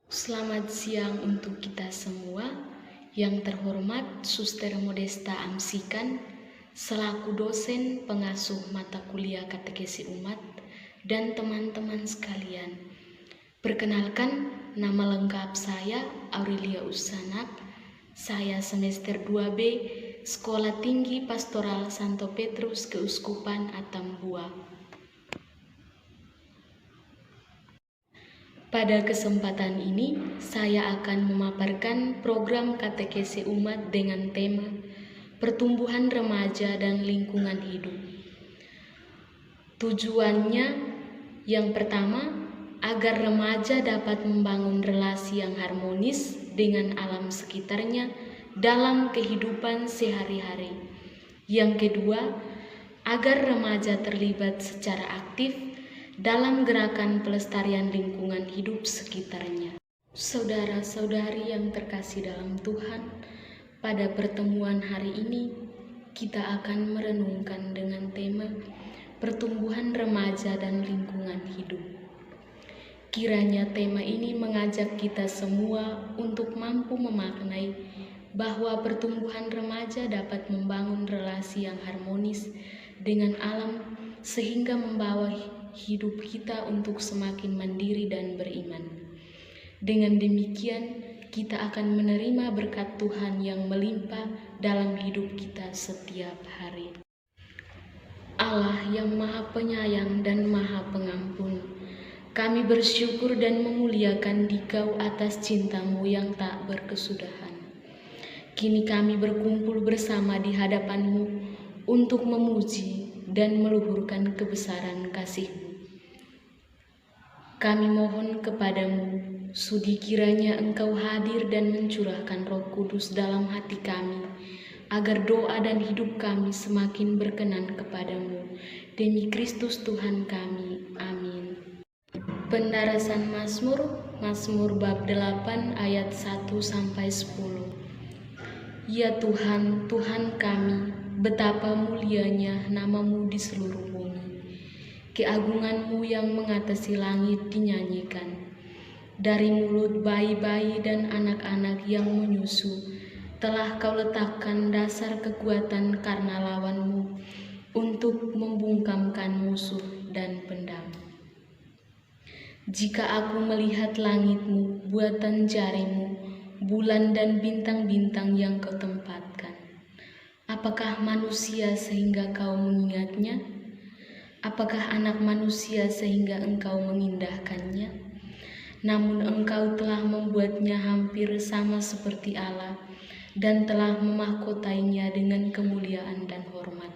Selamat siang untuk kita semua. Yang terhormat Suster Modesta Amsikan, selaku dosen pengasuh mata kuliah katekesi umat, dan teman-teman sekalian. Perkenalkan, nama lengkap saya Aurelia Usanap. Saya semester 2B, Sekolah Tinggi Pastoral Santo Petrus Keuskupan Atambua. Pada kesempatan ini, saya akan memaparkan program katekesi umat dengan tema pertumbuhan remaja dan lingkungan hidup. Tujuannya yang pertama, agar remaja dapat membangun relasi yang harmonis dengan alam sekitarnya dalam kehidupan sehari-hari. Yang kedua, agar remaja terlibat secara aktif dalam gerakan pelestarian lingkungan hidup sekitarnya. Saudara-saudari yang terkasih dalam Tuhan, pada pertemuan hari ini kita akan merenungkan dengan tema pertumbuhan remaja dan lingkungan hidup. Kiranya tema ini mengajak kita semua untuk mampu memaknai bahwa pertumbuhan remaja dapat membangun relasi yang harmonis dengan alam sehingga membawa hidup kita untuk semakin mandiri dan beriman. Dengan demikian, kita akan menerima berkat Tuhan yang melimpah dalam hidup kita setiap hari. Allah yang Maha Penyayang dan Maha Pengampun, kami bersyukur dan memuliakan Dikau atas cinta-Mu yang tak berkesudahan. Kini kami berkumpul bersama di hadapan-Mu untuk memuji dan meluhurkan kebesaran kasih-Mu. Kami mohon kepadamu, sudi kiranya Engkau hadir dan mencurahkan Roh Kudus dalam hati kami, agar doa dan hidup kami semakin berkenan kepadamu. Demi Kristus Tuhan kami. Amin. Pendarasan Mazmur bab 8 ayat 1-10. Ya Tuhan, Tuhan kami, betapa mulianya nama-Mu di seluruh bumi. Keagungan-Mu yang mengatasi langit dinyanyikan. Dari mulut bayi-bayi dan anak-anak yang menyusu, telah Kau letakkan dasar kekuatan karena lawan-Mu, untuk membungkamkan musuh dan pendam. Jika aku melihat langit-Mu, buatan jari-Mu, bulan dan bintang-bintang yang Kau tempatkan, apakah manusia sehingga Kau mengingatnya? Apakah anak manusia sehingga Engkau mengindahkannya? Namun Engkau telah membuatnya hampir sama seperti Allah dan telah memahkotainya dengan kemuliaan dan hormat.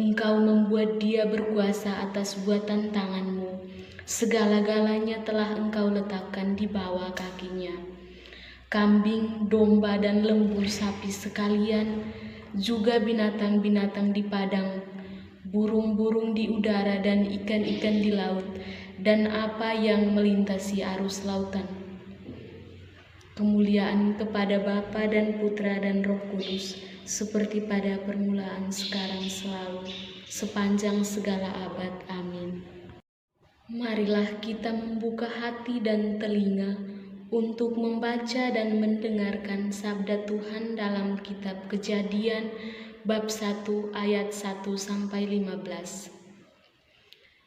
Engkau membuat dia berkuasa atas buatan tangan-Mu. Segala-galanya telah Engkau letakkan di bawah kakinya. Kambing, domba, dan lembu sapi sekalian, juga binatang-binatang di padang, burung-burung di udara dan ikan-ikan di laut, dan apa yang melintasi arus lautan. Kemuliaan kepada Bapa dan Putra dan Roh Kudus, seperti pada permulaan, sekarang, selalu, sepanjang segala abad. Amin. Marilah kita membuka hati dan telinga untuk membaca dan mendengarkan sabda Tuhan dalam kitab Kejadian bab 1 ayat 1-15.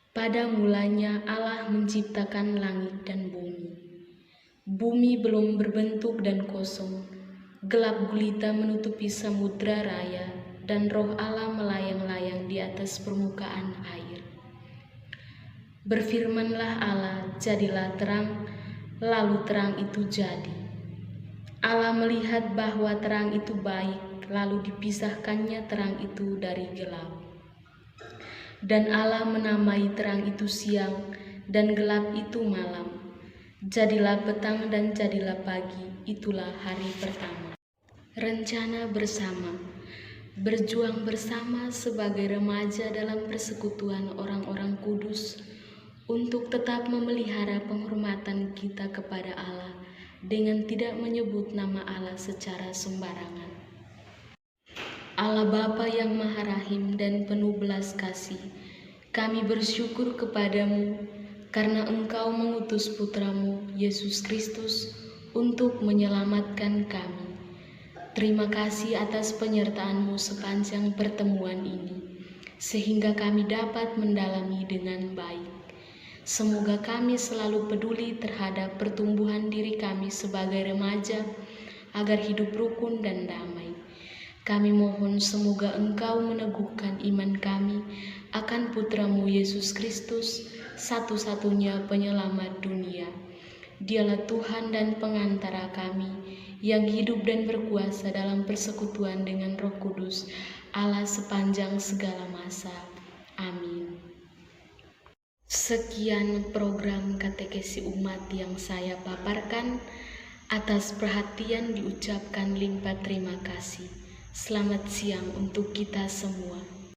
Pada mulanya Allah menciptakan langit dan bumi. Bumi belum berbentuk dan kosong. Gelap gulita menutupi samudra raya, dan Roh Allah melayang-layang di atas permukaan air. Berfirmanlah Allah, jadilah terang, lalu terang itu jadi. Allah melihat bahwa terang itu baik, lalu dipisahkannya terang itu dari gelap. Dan Allah menamai terang itu siang, dan gelap itu malam. Jadilah petang dan jadilah pagi, itulah hari pertama. Rencana bersama, berjuang bersama sebagai remaja dalam persekutuan orang-orang kudus, untuk tetap memelihara penghormatan kita kepada Allah dengan tidak menyebut nama Allah secara sembarangan. Allah Bapa yang Maha Rahim dan penuh belas kasih, kami bersyukur kepadamu karena Engkau mengutus Putramu, Yesus Kristus, untuk menyelamatkan kami. Terima kasih atas penyertaan-Mu sepanjang pertemuan ini, sehingga kami dapat mendalami dengan baik. Semoga kami selalu peduli terhadap pertumbuhan diri kami sebagai remaja, agar hidup rukun dan damai. Kami mohon semoga Engkau meneguhkan iman kami akan Putramu Yesus Kristus, satu-satunya penyelamat dunia. Dialah Tuhan dan pengantara kami, yang hidup dan berkuasa dalam persekutuan dengan Roh Kudus, Allah sepanjang segala masa. Amin. Sekian program katekesi umat yang saya paparkan. Atas perhatian diucapkan limpah terima kasih. Selamat siang untuk kita semua.